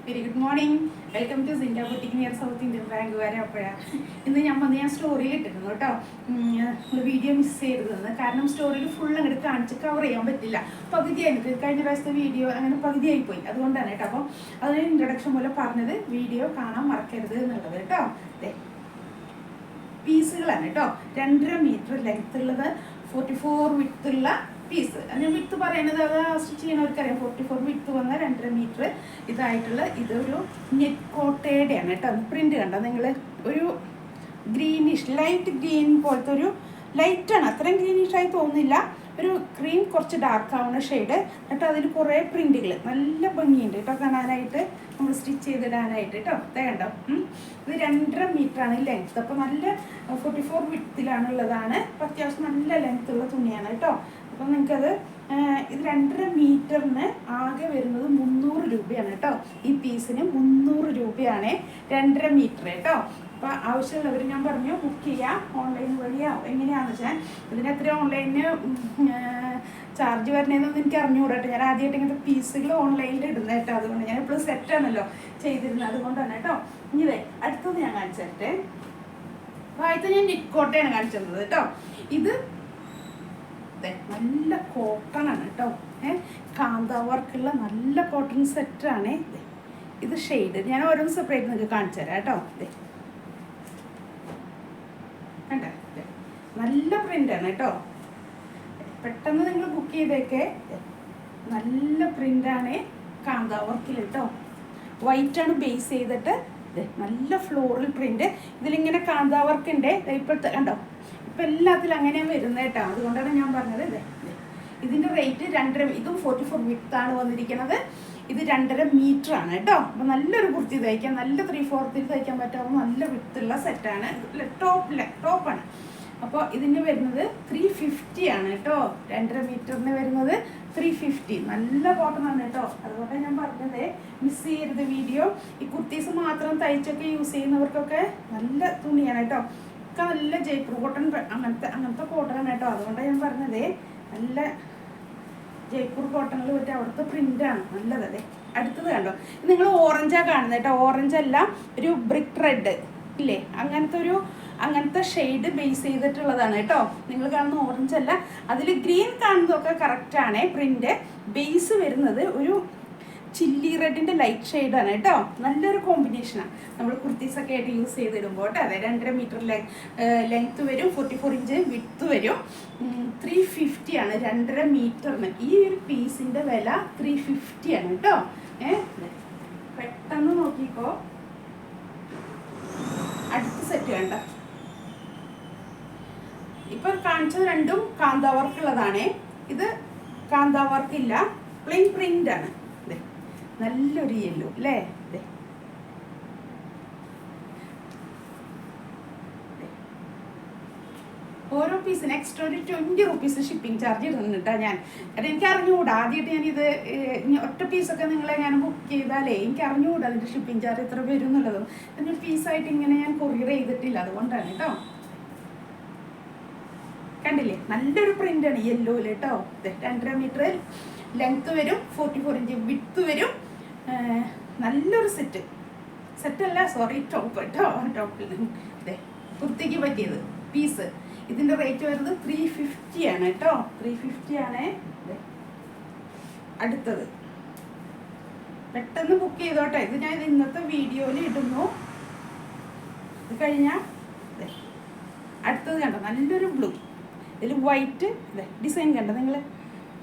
Very good morning. Welcome to Sinda boutique near South Indian Bank വരെ. അപ്പോഴാണ് ഇന്ന് ഞാൻ സ്റ്റോറിയിൽ ഇട്ടിരുന്നു കേട്ടോ. വീഡിയോ മിസ് ചെയ്തിരുന്നത് കാരണം സ്റ്റോറിയിൽ ഫുൾ അങ്ങോട്ട് കാണിച്ച് കവർ ചെയ്യാൻ പറ്റില്ല. പകുതിയായി എനിക്ക് കഴിഞ്ഞ പ്രാവശ്യത്തെ വീഡിയോ അങ്ങനെ പകുതിയായി പോയി, അതുകൊണ്ടാണ് കേട്ടോ. അപ്പം അതിന് ഇൻട്രൊഡക്ഷൻ പോലെ പറഞ്ഞത് വീഡിയോ കാണാൻ മറക്കരുത് എന്നുള്ളത് കേട്ടോ. അതെ, പീസുകളാണ് കേട്ടോ. 2.5 മീറ്റർ ലെങ്ത് ഉള്ളത്, 44 വിഡ്ത്ത് ഉള്ള പീസ്. ഞാൻ വിത്ത് പറയുന്നത് അത് സ്റ്റിച്ച് ചെയ്യുന്നവർക്കറിയാം. 44 വിത്ത് വന്ന 2.5 മീറ്റർ ഇതായിട്ടുള്ള ഇതൊരു നെറ്റ് കോട്ടയുടെയാണ് കേട്ടോ. പ്രിന്റ് കണ്ടോ നിങ്ങൾ? ഒരു ഗ്രീനിഷ് ലൈറ്റ് ഗ്രീൻ പോലത്തെ ഒരു ലൈറ്റാണ്, അത്രയും ഗ്രീനിഷായി തോന്നുന്നില്ല. ഒരു ക്രീം കുറച്ച് ഡാർക്ക് ആവുന്ന ഷെയ്ഡ്. എന്നിട്ട് അതിൽ കുറേ പ്രിന്റുകൾ നല്ല ഭംഗിയുണ്ട് കേട്ടോ കാണാനായിട്ട്, നമ്മൾ സ്റ്റിച്ച് ചെയ്തിടാനായിട്ട് കേട്ടോ. കണ്ടോ, ഇത് 2.5 മീറ്ററാണ് ലെങ്ത്. അപ്പോൾ നല്ല 44 വിഡ്ത്തിലാണുള്ളതാണ്. അപ്പോൾ അത്യാവശ്യം നല്ല ലെങ്ത് ഉള്ള തുണിയാണ് കേട്ടോ. അപ്പം നിങ്ങൾക്കത് ഇത് 2.5 മീറ്ററിന് ആകെ വരുന്നത് 300 രൂപയാണ് കേട്ടോ. ഈ പീസിന് 300 രൂപയാണ് 2.5 മീറ്റർ കേട്ടോ. അപ്പോൾ ആവശ്യമുള്ളവർ ഞാൻ പറഞ്ഞു ബുക്ക് ചെയ്യാം ഓൺലൈൻ വഴിയോ എങ്ങനെയാണെന്ന് വെച്ചാൽ. ഇതിന് എത്ര ഓൺലൈനിന് ചാർജ് വരണേന്നൊന്നും എനിക്ക് അറിഞ്ഞുകൂടട്ടെ. ഞാൻ ആദ്യമായിട്ട് ഇങ്ങനത്തെ പീസുകൾ ഓൺലൈനിൽ ഇടുന്നത് കേട്ടോ. അതുകൊണ്ട് ഞാൻ എപ്പോഴും സെറ്റാണല്ലോ ചെയ്തിരുന്നത്, അതുകൊണ്ടാണ് കേട്ടോ. ഇനി അടുത്തത് ഞാൻ കാണിച്ചു തരട്ടെ. ആദ്യത്തെ ഞാൻ നിക്കോട്ടയാണ് കാണിച്ചു തന്നത് കേട്ടോ. ഇത് നല്ല കോട്ടൺ ആണ് കേട്ടോ. കാന്ത വർക്കുള്ള നല്ല കോട്ടൺ സെറ്റാണ്. ഇത് ഷെയ്ഡ് ഞാൻ ഓരോന്ന് സെപ്പറേറ്റ് നിങ്ങൾക്ക് കാണിച്ചു തരാം കേട്ടോ. കണ്ട നല്ല പ്രിൻ്റാണ് കേട്ടോ. പെട്ടെന്ന് നിങ്ങൾ ബുക്ക് ചെയ്തേക്കെ. നല്ല പ്രിൻ്റാണ് കാന്ത വർക്കിൽ കേട്ടോ. വൈറ്റാണ് ബേസ് ചെയ്തിട്ട് നല്ല ഫ്ലോറൽ പ്രിന്റ്. ഇതിലിങ്ങനെ കാന്ത വർക്കിൻ്റെ ഇപ്പോഴത്തെ കണ്ടോ, ഇപ്പം എല്ലാത്തിലും അങ്ങനെയാണ് വരുന്നത് കേട്ടോ. അതുകൊണ്ടാണ് ഞാൻ പറഞ്ഞത്. ഇതിൻ്റെ റേറ്റ് 2.5, ഇതും 44 വിഡ്ത്താണ് വന്നിരിക്കുന്നത്. ഇത് 2.5 മീറ്റർ ആണ് കേട്ടോ. അപ്പോൾ നല്ലൊരു കുർത്തി തയ്ക്കാൻ, നല്ല 3/4 തയ്ക്കാൻ പറ്റാവുന്ന നല്ല വിഡ്ത്തുള്ള സെറ്റാണ്. ടോപ്പാണ്. അപ്പോൾ ഇതിന് വരുന്നത് 350 ആണ് കേട്ടോ. 2.5 മീറ്ററിന് വരുന്നത് 350. നല്ല കോട്ടൺ ആണ് കേട്ടോ. അതുകൊണ്ടാണ് ഞാൻ പറഞ്ഞത് മിസ് ചെയ്യരുത് വീഡിയോ. ഈ കുർത്തീസ് മാത്രം തയ്ച്ചൊക്കെ യൂസ് ചെയ്യുന്നവർക്കൊക്കെ നല്ല തുണിയാണ് കേട്ടോ. ഒക്കെ നല്ല ജയ്പൂർ കോട്ടൺ അങ്ങനത്തെ കോട്ടൺ കേട്ടോ. അതുകൊണ്ടാണ് ഞാൻ പറഞ്ഞത് നല്ല ജയ്പൂർ കോട്ടണിൽ പറ്റിയ അവിടുത്തെ പ്രിൻ്റാണ് നല്ലത്. അതെ, അടുത്തത് കണ്ടോ, നിങ്ങൾ ഓറഞ്ചാണ് കാണുന്നത് കേട്ടോ. ഓറഞ്ച് അല്ല, ഒരു ബ്രിക്ക് റെഡ് ഇല്ലേ, അങ്ങനത്തെ ഷെയ്ഡ് ബേസ് ചെയ്തിട്ടുള്ളതാണ് കേട്ടോ. നിങ്ങൾ കാണുന്ന ഓറഞ്ച് അല്ല, അതിൽ ഗ്രീൻ കാണുന്നതൊക്കെ കറക്റ്റാണ്. പ്രിൻ്റ് ബേസ് വരുന്നത് ഒരു ചില്ലി റെഡിൻ്റെ ലൈറ്റ് ഷെയ്ഡാണ് കേട്ടോ. നല്ലൊരു കോമ്പിനേഷനാണ് നമ്മൾ കുർത്തീസൊക്കെ ആയിട്ട് യൂസ് ചെയ്തിടുമ്പോൾ കേട്ടോ. അതെ, 2.5 മീറ്റർ ലെങ്ത്ത് വരും, 44 ഇഞ്ച് വിഡ്ത്ത് വരും. 350 ആണ് 2.5 മീറ്ററിന്. ഈ ഒരു പീസിൻ്റെ വില 350 ആണ് കേട്ടോ. പെട്ടെന്ന് നോക്കിക്കോ. അടുത്ത സെറ്റ് വേണ്ട. ഇപ്പം കാണിച്ചത് രണ്ടും കാന്ത വർക്കുള്ളതാണ്. ഇത് കാന്ത വർക്കില്ല, പ്ലെയിൻ പ്രിന്റ് ആണ്. നല്ലൊരു യെല്ലോ അല്ലേ. ഓരോ പീസിന് എക്സ്ട്രാ ഒരു 20 റുപ്പീസ് ഷിപ്പിംഗ് ചാർജ് ഇടുന്നുണ്ട് കേട്ടോ. ഞാൻ എനിക്ക് അറിഞ്ഞുകൂടാ. ആദ്യമായിട്ട് ഞാനിത് ഒറ്റ പീസൊക്കെ നിങ്ങളെ ഞാൻ ബുക്ക് ചെയ്താലേ എനിക്ക് അറിഞ്ഞുകൂടാ അതിൻ്റെ ഷിപ്പിംഗ് ചാർജ് എത്ര വരും എന്നുള്ളതും. അതിന് പീസായിട്ട് ഇങ്ങനെ ഞാൻ കൊറിയർ ചെയ്തിട്ടില്ല, അതുകൊണ്ടാണ് കേട്ടോ. കണ്ടില്ലേ, നല്ലൊരു പ്രിൻ്റാണ് യെല്ലോയിൽ കേട്ടോ. 2.5 മീറ്റർ ലെങ്ത്ത് വരും, 44 ഇഞ്ച് വിഡ്ത്ത് വരും. നല്ലൊരു സെറ്റല്ല, സോറി, ടോപ്പ് കേട്ടോ. ടോപ്പിൽ കുർത്തിക്ക് പറ്റിയത് പീസ്. ഇതിൻ്റെ റേറ്റ് വരുന്നത് 350 ആണ് കേട്ടോ. 350 ആണ്. അടുത്തത് പെട്ടെന്ന് ബുക്ക് ചെയ്തോട്ടെ. ഇത് ഞാൻ ഇന്നത്തെ വീഡിയോയിൽ ഇടുന്നു. ഇത് കഴിഞ്ഞാൽ അടുത്തത് കണ്ടോ, നല്ലൊരു ബ്ലൂ. ഇതിൽ വൈറ്റ് ഡിസൈൻ കണ്ടോ നിങ്ങൾ?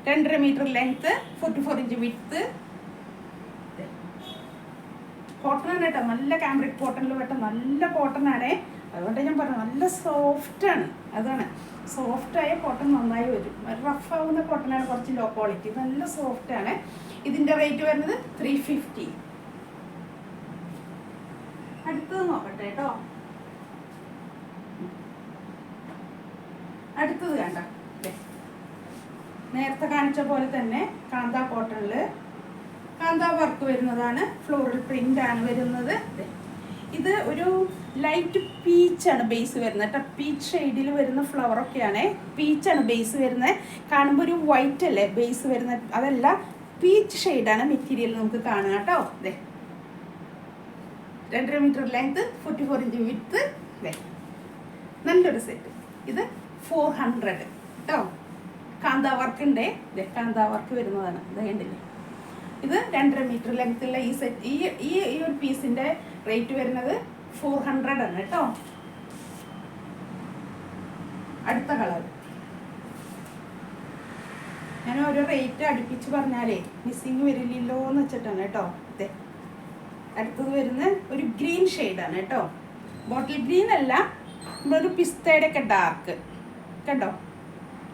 2.5 metre length, 44 inch width. Cotton ആണ് കേട്ടോ. നല്ല കാംബ്രിക് കോട്ടണിൽ പെട്ട നല്ല കോട്ടൺ ആണ്. അതുകൊണ്ട് ഞാൻ പറഞ്ഞു നല്ല സോഫ്റ്റാണ്. അതാണ്, സോഫ്റ്റായ കോട്ടൺ നന്നായി വരും. റഫ് ആവുന്ന കോട്ടനാണ് കുറച്ച് ലോ ക്വാളിറ്റി. നല്ല സോഫ്റ്റാണ്. ഇതിൻ്റെ റേറ്റ് വരുന്നത് 350. അടുത്തത് നോക്കട്ടെ കേട്ടോ. അടുത്തത് കണ്ട, നേരത്തെ കാണിച്ച പോലെ തന്നെ കാന്ത കോട്ടണിൽ കാന്ത വർക്ക് വരുന്നതാണ്. ഫ്ലോറൽ പ്രിന്റ് ആണ് വരുന്നത്. ഇത് ഒരു ലൈറ്റ് പീച്ചാണ് ബേസ് വരുന്നത് കേട്ടോ. പീച്ച് ഷെയ്ഡിൽ വരുന്ന ഫ്ലവറൊക്കെയാണ്. പീച്ചാണ് ബേസ് വരുന്നത്. കാണുമ്പോൾ ഒരു വൈറ്റ് അല്ലേ ബേസ് വരുന്നത്, അതല്ല പീച്ച് ഷെയ്ഡാണ് മെറ്റീരിയൽ നമുക്ക് കാണുക കേട്ടോ. 2.5 മീറ്റർ ലെങ്ത്, 44 ഇഞ്ച് വിഡ്ത്ത്. നല്ലൊരു സെറ്റ്. ഇത് 400 കേട്ടോ. കാന്താ വർക്ക് ഉണ്ട്, കാന്താ വർക്ക് വരുന്നതാണ്. ഇത് കണ്ടില്ലേ, ഇത് 2.5 മീറ്റർ ലെങ്ത്തുള്ള ഈ സെറ്റ്, ഈ ഒരു പീസിൻ്റെ റേറ്റ് വരുന്നത് 400 ആണ് കേട്ടോ. അടുത്ത കളർ ഞാൻ ഓരോ റേറ്റ് അടുപ്പിച്ച് പറഞ്ഞാലേ മിസ്സിങ് വരില്ലല്ലോ എന്ന് വെച്ചിട്ടാണ് കേട്ടോ. അതെ, അടുത്തത് വരുന്ന ഒരു ഗ്രീൻ ഷെയ്ഡാണ് കേട്ടോ. ബോട്ടിൽ ഗ്രീൻ അല്ല, നമ്മളൊരു പിസ്തയുടെ ഒക്കെ ഡാർക്ക് കേട്ടോ.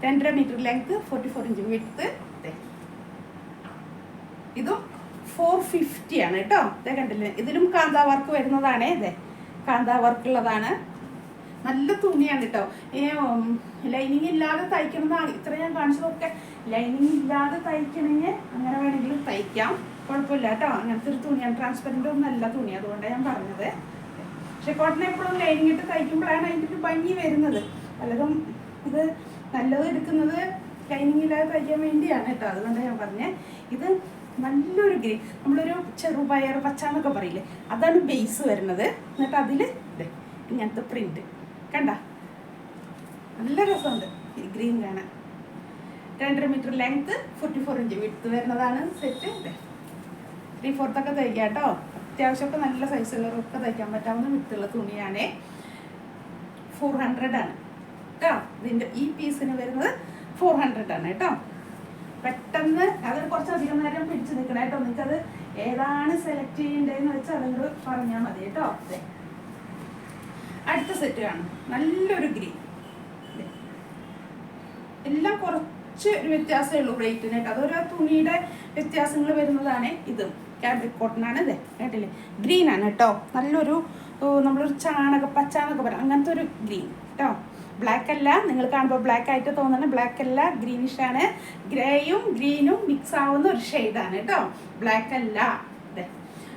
2.5 മീറ്റർ ലെങ്ത്, 44 ഇഞ്ച് വിഡ്ത്ത്. ഇതും 450 ആണ് കേട്ടോ. ഇതേ കണ്ടില്ലേ, ഇതിലും കാന്താ വർക്ക് വരുന്നതാണ്. ഇതേ കാന്താ വർക്കുള്ളതാണ്. നല്ല തുണിയാണ് കേട്ടോ. ലൈനിങ് ഇല്ലാതെ തയ്ക്കുന്നതാണ്. ഇത്ര ഞാൻ കാണിച്ചതൊക്കെ ലൈനിങ് ഇല്ലാതെ തയ്ക്കണമെങ്കിൽ അങ്ങനെ വേണമെങ്കിലും തയ്ക്കാം, കുഴപ്പമില്ല കേട്ടോ. അങ്ങനത്തെ ഒരു തുണിയാണ്, ട്രാൻസ്പെറൻ്റ് ഒന്നും നല്ല തുണി, അതുകൊണ്ടാണ് ഞാൻ പറഞ്ഞത്. പക്ഷെ കോട്ടൺ എപ്പോഴും ലൈനിങ് ഇട്ട് തയ്ക്കുമ്പോഴാണ് അതിൻ്റെ ഒരു ഭംഗി വരുന്നത്. പലതും ഇത് നല്ലത് എടുക്കുന്നത് ലൈനിങ് ഇല്ലാതെ തയ്ക്കാൻ വേണ്ടിയാണ് കേട്ടോ, അതുകൊണ്ടാണ് ഞാൻ പറഞ്ഞത്. ഇത് നല്ലൊരു ഗ്രീൻ, നമ്മളൊരു ചെറുപയർ പച്ച എന്നൊക്കെ പറയില്ലേ, അതാണ് ബേസ് വരുന്നത്. എന്നിട്ട് അതിൽ ഇങ്ങനത്തെ പ്രിന്റ് കണ്ട, നല്ല രസമുണ്ട് ഈ ഗ്രീൻ കാണാൻ. 2.5 മീറ്റർ ലെങ്ത്, 44 ഇഞ്ച് വിഡ്ത്ത് വരുന്നതാണ് സെറ്റ്. 3/4 ഒക്കെ തയ്ക്കാം കേട്ടോ. അത്യാവശ്യമൊക്കെ നല്ല സൈസുള്ളവരൊക്കെ തയ്ക്കാൻ പറ്റാവുന്ന വിട്ടുള്ള തുണിയാണ്. 400 ആണ് കേട്ടോ. ഇതിൻ്റെ ഈ പീസിന് വരുന്നത് 400 ആണ് കേട്ടോ. പെട്ടെന്ന് അത് കുറച്ചധികം നേരം പിടിച്ച് നിൽക്കണം കേട്ടോ. നിങ്ങൾക്കത് ഏതാണ് സെലക്ട് ചെയ്യേണ്ടതെന്ന് വെച്ചാൽ അതുകൊണ്ട് പറഞ്ഞാൽ മതി കേട്ടോ. അടുത്ത സെറ്റ് കാണും, നല്ലൊരു ഗ്രീൻ. എല്ലാം കുറച്ച് ഒരു വ്യത്യാസമേ ഉള്ളൂ റേറ്റിന് കേട്ടോ. അതൊരു തുണിയുടെ വ്യത്യാസങ്ങൾ വരുന്നതാണ്. ഇതും ഫാബ്രിക് കോട്ടൺ ആണ്. ഇതേ കേട്ടില്ലേ, ഗ്രീൻ ആണ് കേട്ടോ. നല്ലൊരു നമ്മളൊരു പച്ച എന്നൊക്കെ പറയാം, അങ്ങനത്തെ ഒരു ഗ്രീൻ കേട്ടോ. ബ്ലാക്ക് അല്ല, നിങ്ങൾ കാണുമ്പോൾ ബ്ലാക്ക് ആയിട്ട് തോന്നുന്നത്, ബ്ലാക്ക് അല്ല, ഗ്രീനിഷ് ആണ്. ഗ്രേയും ഗ്രീനും മിക്സ് ആവുന്ന ഒരു ഷെയ്ഡാണ് കേട്ടോ, ബ്ലാക്ക് അല്ല.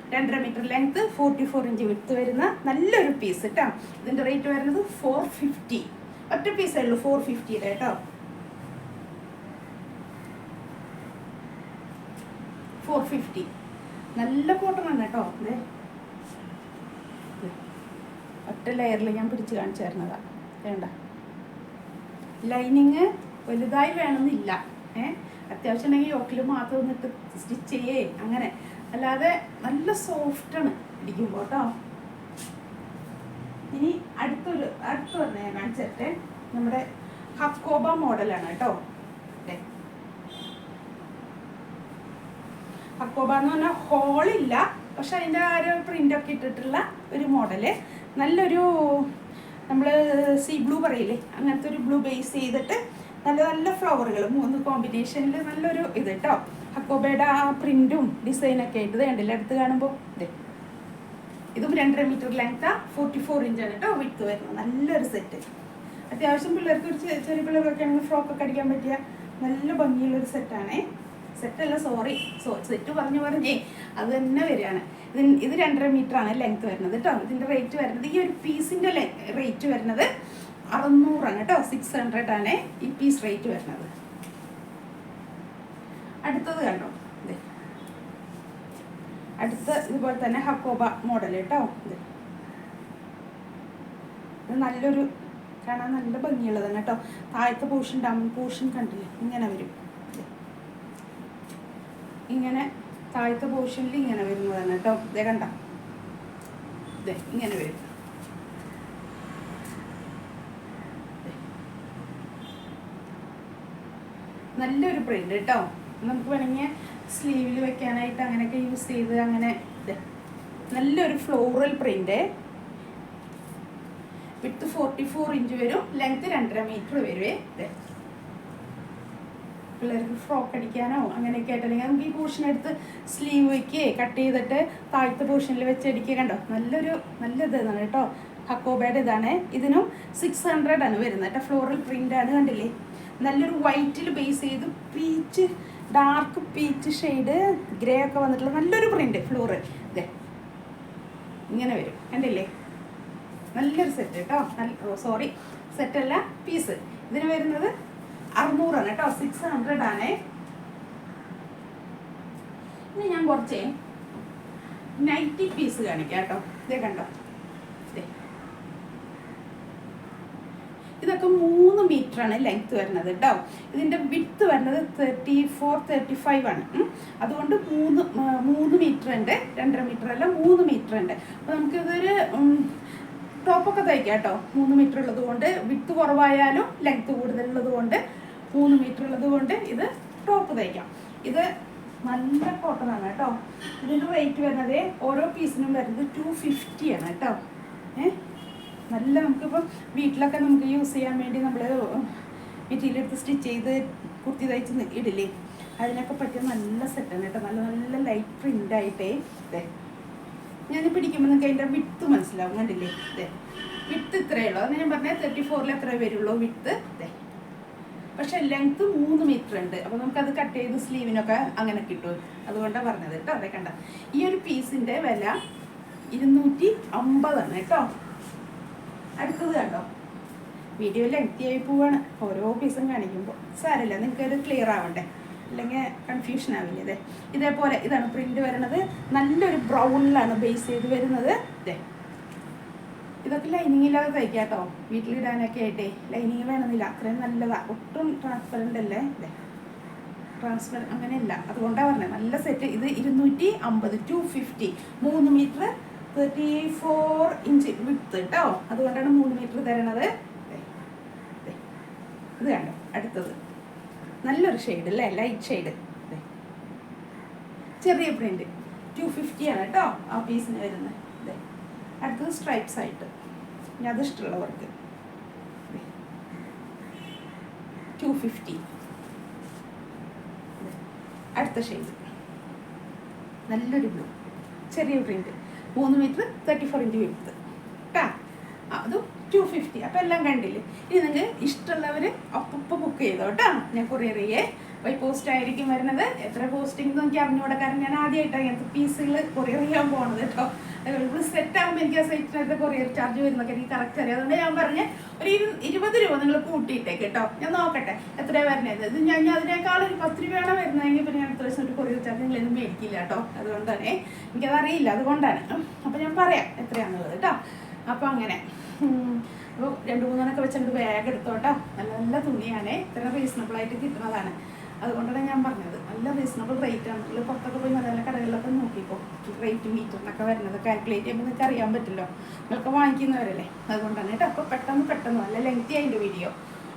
2.5 മീറ്റർ ലെങ്ത്, 44 ഇഞ്ച് വിഡ്ത്ത് വരുന്ന നല്ലൊരു പീസ് കേട്ടോ. ഇതിൻ്റെ റേറ്റ് വരുന്നത് 450. ഒറ്റ പീസേ ഉള്ളൂ 450 കേട്ടോ. 450 നല്ല കോട്ടൺ ആണ് കേട്ടോ. അതെ, ഒറ്റ ലെയറിൽ ഞാൻ പിടിച്ച് കാണിച്ചു തരുന്നതാണ്. വേണ്ട, ലൈനിങ് വലുതായി വേണമെന്നില്ല. അത്യാവശ്യം ഉണ്ടെങ്കിൽ യോക്കിൽ മാത്രം ഒന്നിട്ട് സ്റ്റിച്ച് ചെയ്യേ, അങ്ങനെ അല്ലാതെ നല്ല സോഫ്റ്റാണ് ഇരിക്കുമ്പോൾ കേട്ടോ. ഇനി അടുത്ത പറഞ്ഞ ഞാൻ കാണിച്ചിട്ട് നമ്മുടെ ഹക്കോബ മോഡലാണ് കേട്ടോ. ഹക്കോബ എന്ന് പറഞ്ഞാൽ ഹോളില്ല, പക്ഷെ അതിൻ്റെ ആ ഒരു പ്രിൻ്റൊക്കെ ഇട്ടിട്ടുള്ള ഒരു മോഡല്. നല്ലൊരു നമ്മൾ സീ ബ്ലൂ പറയില്ലേ, അങ്ങനത്തെ ഒരു ബ്ലൂ ബേസ് ചെയ്തിട്ട് നല്ല നല്ല ഫ്ലവറുകൾ 3 കോമ്പിനേഷനിൽ നല്ലൊരു ഇത് കേട്ടോ. ഹക്കോബയുടെ ആ പ്രിൻറ്റും ഡിസൈനൊക്കെ ആയിട്ട് ഇത് കണ്ടില്ല അടുത്ത് കാണുമ്പോൾ. ഇതും 2.5 മീറ്റർ ലെങ്ത്, 44 ഇഞ്ചാണ് കേട്ടോ വിഡ്ത്ത് വരുന്നത്. നല്ലൊരു സെറ്റ്. അത്യാവശ്യം പിള്ളേർക്ക് ഒരു ചെറിയ പിള്ളേർക്കൊക്കെ ആണെങ്കിൽ ഫ്രോക്കൊക്കെ അടിക്കാൻ പറ്റിയ നല്ല ഭംഗിയുള്ളൊരു സെറ്റാണേ. സെറ്റല്ല, സെറ്റ് പറഞ്ഞേ അത് തന്നെ വരികയാണ്. ഇത് 2.5 മീറ്റർ ആണ് ലെങ്ത് വരുന്നത് കേട്ടോ. ഇതിൻ്റെ റേറ്റ് വരുന്നത്, ഈ ഒരു പീസിൻ്റെ റേറ്റ് വരുന്നത് 600 ആണ് കേട്ടോ. 600 ആണ് ഈ പീസ് റേറ്റ് വരുന്നത്. അടുത്തത് കണ്ടോ, അടുത്ത ഇതുപോലെ തന്നെ ഹക്കോബ മോഡൽ കേട്ടോ. ഇത് നല്ലൊരു കാണാൻ നല്ല ഭംഗിയുള്ളതാണ് കേട്ടോ. താഴത്തെ പോർഷൻ ഡൗൺ പോർഷൻ കണ്ടില്ലേ, ഇങ്ങനെ വരും. ഇങ്ങനെ താഴത്തെ പോർഷനിൽ ഇങ്ങനെ വരുന്നതാണ് കേട്ടോ. ഇതേ കണ്ട, ഇങ്ങനെ വരും. നല്ലൊരു പ്രിന്റ് കേട്ടോ. നമുക്ക് വേണമെങ്കിൽ സ്ലീവിൽ വെക്കാനായിട്ട് അങ്ങനെയൊക്കെ യൂസ് ചെയ്ത് അങ്ങനെ. നല്ലൊരു ഫ്ലോറൽ പ്രിന്റ്. വിഡ്ത്ത് 44 ഇഞ്ച് വരും, ലെങ്ത് 2.5 മീറ്റർ വരുവേ. പിള്ളേർക്ക് ഫ്രോക്ക് അടിക്കാനോ അങ്ങനെയൊക്കെ ആയിട്ട്, അല്ലെങ്കിൽ നമുക്ക് ഈ പോർഷൻ എടുത്ത് സ്ലീവ് വയ്ക്കുകയെ കട്ട് ചെയ്തിട്ട് താഴത്തെ പോർഷനിൽ വെച്ച് അടിക്കുക. കണ്ടോ, നല്ല ഇതാണ് കേട്ടോ. ഹക്കോബയുടെ ഇതാണ്. ഇതിനും 600 ആണ് വരുന്നത് കേട്ടോ. ഫ്ലോറൽ പ്രിന്റ് ആണ്, കണ്ടില്ലേ. നല്ലൊരു വൈറ്റിൽ ബേസ് ചെയ്ത് peach, dark peach shade grey ഒക്കെ വന്നിട്ടുള്ള നല്ലൊരു പ്രിന്റ് ഫ്ലോറൽ. ഇങ്ങനെ വരും, കണ്ടില്ലേ. നല്ലൊരു സെറ്റ് കേട്ടോ. സോറി, സെറ്റല്ല, പീസ്. ഇതിന് വരുന്നത് 600 ആണ് കേട്ടോ. 600 ആണ്. ഇനി ഞാൻ കുറച്ച് നൈറ്റി പീസ് കാണിക്കാം കേട്ടോ. ഇതേ കണ്ടോ, ഇതൊക്കെ 3 മീറ്ററാണ് ലെങ്ത് വരുന്നത് കേട്ടോ. ഇതിൻ്റെ വിഡ്ത്ത് വരുന്നത് 34-35 ആണ്. അതുകൊണ്ട് 3 മീറ്റർ ഉണ്ട്, 2.5 മീറ്റർ അല്ല 3 മീറ്റർ ഉണ്ട്. അപ്പോൾ നമുക്കിതൊരു ടോപ്പൊക്കെ തയ്ക്കാം കേട്ടോ. 3 മീറ്റർ ഉള്ളത് കൊണ്ട്, വിഡ്ത്ത് കുറവായാലും ലെങ്ത് കൂടുതലുള്ളത് കൊണ്ട് 3 മീറ്റർ ഉള്ളത് കൊണ്ട് ഇത് ടോപ്പ് തയ്ക്കാം. ഇത് നല്ല കോട്ടൺ ആണ് കേട്ടോ. ഇതിൻ്റെ റേറ്റ് വരുന്നത് ഓരോ പീസിനും വരുന്നത് 250 ആണ് കേട്ടോ. നല്ല നമുക്കിപ്പം വീട്ടിലൊക്കെ നമുക്ക് യൂസ് ചെയ്യാൻ വേണ്ടി നമ്മൾ മെറ്റീരിയൽ എടുത്ത് സ്റ്റിച്ച് ചെയ്ത് കുർത്തി തയ്ച്ച് ഇടില്ലേ, അതിനൊക്കെ പറ്റിയ നല്ല സെറ്റാണ് കേട്ടോ. നല്ല നല്ല ലൈറ്റ് പ്രിൻ്റായിട്ടേ. അതെ, ഞാൻ പിടിക്കുമ്പോൾ നിങ്ങൾക്ക് അതിൻ്റെ വിട്ത്ത് മനസ്സിലാവും. കണ്ടില്ലേ, അതെ വിട്ത്ത് ഇത്രയേ ഉള്ളൂ. അത് ഞാൻ പറഞ്ഞാൽ 34 എത്രയേ വരുള്ളൂ വിട്ത്ത്. അതെ, പക്ഷെ ലെങ്ത്ത് 3 മീറ്റർ ഉണ്ട്. അപ്പോൾ നമുക്കത് കട്ട് ചെയ്ത് സ്ലീവിനൊക്കെ അങ്ങനെ കിട്ടും. അതുകൊണ്ടാണ് പറഞ്ഞത് കേട്ടോ. അതെ കണ്ട, ഈ ഒരു പീസിൻ്റെ വില 250 ആണ് കേട്ടോ. അടുത്തത് കണ്ടോ, വീഡിയോ ലെങ്തി ആയി പോവാണ് ഓരോ പീസും കാണിക്കുമ്പോൾ. സാരമില്ല, നിങ്ങൾക്കത് ക്ലിയർ ആവണ്ടേ, അല്ലെങ്കിൽ കൺഫ്യൂഷൻ ആവില്ല. അതെ, ഇതേപോലെ ഇതാണ് പ്രിന്റ് വരുന്നത്. നല്ലൊരു ബ്രൗണിലാണ് ബേസ് ചെയ്ത് വരുന്നത്. അതെ, ഇതൊക്കെ ലൈനിങ് ഇല്ലാതെ തയ്ക്കാം കേട്ടോ. വീട്ടിലിടാനൊക്കെ ആയിട്ടേ ലൈനിങ് വേണമെന്നില്ല, അത്രയും നല്ലതാണ്. ഒട്ടും ട്രാൻസ്പെറൻ്റ് അല്ലേ. അതെ, ട്രാൻസ്പെറൻ്റ് അങ്ങനെയല്ല, അതുകൊണ്ടാണ് പറഞ്ഞത് നല്ല സെറ്റ്. ഇത് 250, 250, 3 മീറ്റർ 34 ഇഞ്ച് വിഡ്ത്ത് കേട്ടോ. അതുകൊണ്ടാണ് 3 മീറ്റർ തരണത്. ഇത് കണ്ടോ, അടുത്തത് നല്ലൊരു ഷെയ്ഡ് അല്ലേ, ലൈറ്റ് ഷെയ്ഡ്. ചെറിയ പ്രിന്റ് 250 ആണ് കേട്ടോ ആ പീസിന് വരുന്നത്. അടുത്തത് സ്ട്രൈപ്സ് ആയിട്ട്, ഞാൻ അത് ഇഷ്ടമുള്ളവർക്ക് 250. അടുത്ത ഷെയ്ഡ് നല്ലൊരു ബ്ലൂ, ചെറിയ പ്രിന്റ്, 3 മീറ്റർ 34 ഇഞ്ച് വിഡ്ത്ത് കേട്ടോ. അതും 250. അപ്പോൾ എല്ലാം കണ്ടില്ലേ. ഇനി നിങ്ങൾക്ക് ഇഷ്ടമുള്ളവർ അപ്പം ബുക്ക് ചെയ്തോ കേട്ടോ. ഞാൻ കൊറിയർ ചെയ്യേ, ബൈ പോസ്റ്റ് ആയിരിക്കും വരുന്നത്. എത്ര പോസ്റ്റിംഗ് എനിക്ക് അറിഞ്ഞുകൂടെ, കാരണം ഞാൻ ആദ്യമായിട്ടാണ് ഇങ്ങനത്തെ പീസുകൾ കൊറിയർ ചെയ്യാൻ പോകുന്നത് കേട്ടോ. ഇവിടെ സെറ്റ് ആകുമ്പോൾ എനിക്ക് ആ സൈറ്റിനകത്ത് കൊറിയർ ചാർജ് വരുന്നൊക്കെ എനിക്ക് കറക്റ്റ് അറിയാം. അതുകൊണ്ട് ഞാൻ പറഞ്ഞ ഒരു 20 രൂപ നിങ്ങൾ കൂട്ടിയിട്ടേക്ക് കേട്ടോ. ഞാൻ നോക്കട്ടെ എത്രയാണ് വരുന്നത്. ഇത് ഞാൻ അതിനേക്കാൾ ഒരു 10 രൂപയാണ് വരുന്നതെങ്കിൽ പിന്നെ ഞാൻ അത്ര ദിവസം ഒരു കൊറിയർ ചാർജ് നിങ്ങളൊന്നും മേടിക്കില്ല കേട്ടോ. അതുകൊണ്ടാണ് എനിക്കതറിയില്ല, അതുകൊണ്ടാണ്. അപ്പോൾ ഞാൻ പറയാം എത്രയാണെന്നുള്ളത് കേട്ടോ. അപ്പോൾ അങ്ങനെ അപ്പോൾ 2-3 വെച്ചിട്ട് ബാഗ് എടുത്തോട്ടോ. നല്ല നല്ല തുണിയാണ്, ഇത്ര റീസണബിളായിട്ട് കിട്ടുന്നതാണ്. അതുകൊണ്ടാണ് ഞാൻ പറഞ്ഞത് നല്ല റീസണബിൾ റേറ്റ് ആണ്. നിങ്ങൾ പുറത്തൊക്കെ പോയി നല്ല നല്ല കടകളിലൊക്കെ നോക്കിക്കോ, റേറ്റ് മീറ്ററിനൊക്കെ വരുന്നത് കാൽക്കുലേറ്റ് ചെയ്യുമ്പോൾ നിങ്ങൾക്ക് അറിയാൻ പറ്റില്ലോ, നിങ്ങൾക്ക് വാങ്ങിക്കുന്നവരല്ലേ. അതുകൊണ്ടാണ് കേട്ടോ. അപ്പോൾ പെട്ടെന്ന് നല്ല ലെങ്തി അതിൻ്റെ വീഡിയോ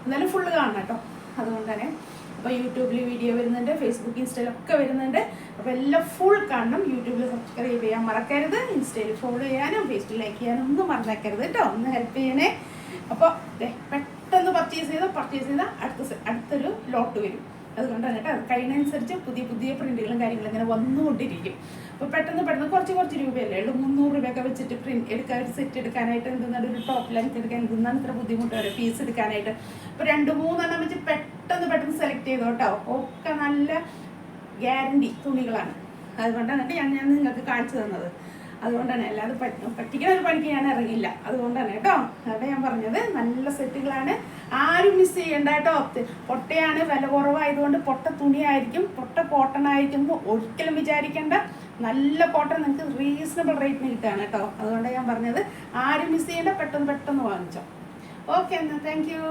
എന്നാലും ഫുള്ള് കാണണം കേട്ടോ. അതുകൊണ്ടാണ്. അപ്പോൾ യൂട്യൂബിൽ വീഡിയോ വരുന്നുണ്ട്, ഫേസ്ബുക്ക് ഇൻസ്റ്റയിലൊക്കെ വരുന്നുണ്ട്. അപ്പോൾ എല്ലാം ഫുൾ കാണണം. യൂട്യൂബിൽ സബ്സ്ക്രൈബ് ചെയ്യാൻ മറക്കരുത്, ഇൻസ്റ്റയിൽ ഫോളോ ചെയ്യാനും ഫേസ്ബുക്ക് ലൈക്ക് ചെയ്യാനും ഒന്നും മറന്നേക്കരുത് കേട്ടോ. ഒന്ന് ഹെൽപ്പ് ചെയ്യണേ. അപ്പോൾ പെട്ടെന്ന് പർച്ചേസ് ചെയ്താൽ അടുത്തൊരു ലോട്ട് വരും. അതുകൊണ്ടാണ് കേട്ടോ. അത് കഴിയുന്നതനുസരിച്ച് പുതിയ പ്രിന്റുകളും കാര്യങ്ങളും ഇങ്ങനെ വന്നുകൊണ്ടിരിക്കും. അപ്പോൾ പെട്ടെന്ന് കുറച്ച് രൂപയല്ലേ ഉള്ളൂ. 300 രൂപയൊക്കെ വെച്ചിട്ട് പ്രിന്റ് എടുക്കാൻ, ഒരു സെറ്റ് എടുക്കാനായിട്ട് എന്തെന്നാണ് ഒരു ടോപ്പ് ലെങ്ത് എടുക്കാൻ എന്തെന്നാണ് ഇത്ര ബുദ്ധിമുട്ട് വരും പീസ് എടുക്കാനായിട്ട്. അപ്പോൾ 2-3 വെച്ച് പെട്ടെന്ന് സെലക്ട് ചെയ്തോ കേട്ടോ. ഒക്കെ നല്ല ഗ്യാരണ്ടി തുണികളാണ്. അതുകൊണ്ടാണ് ഞാൻ നിങ്ങൾക്ക് കാണിച്ചു തന്നത്. അതുകൊണ്ടാണ്, അല്ലാതെ പറ്റിക്കുന്ന ഒരു പണിക്ക് ഞാൻ ഇറങ്ങില്ല. അതുകൊണ്ടാണ് കേട്ടോ. അതാണ് ഞാൻ പറഞ്ഞത്. നല്ല സെറ്റുകളാണ്, ആരും മിസ് ചെയ്യണ്ട കേട്ടോ. പൊട്ടയാണ്, വില കുറവായതുകൊണ്ട് പൊട്ട തുണിയായിരിക്കും, പൊട്ട കോട്ടൺ ആയിരിക്കും ഒരിക്കലും വിചാരിക്കേണ്ട. നല്ല കോട്ടൺ നിങ്ങൾക്ക് റീസണബിൾ റേറ്റിന് കിട്ടുകയാണ് കേട്ടോ. അതുകൊണ്ടാണ് ഞാൻ പറഞ്ഞത്, ആരും മിസ് ചെയ്യേണ്ട, പെട്ടെന്ന് വാങ്ങിച്ചോ. ഓക്കെ എന്നാൽ താങ്ക് യു.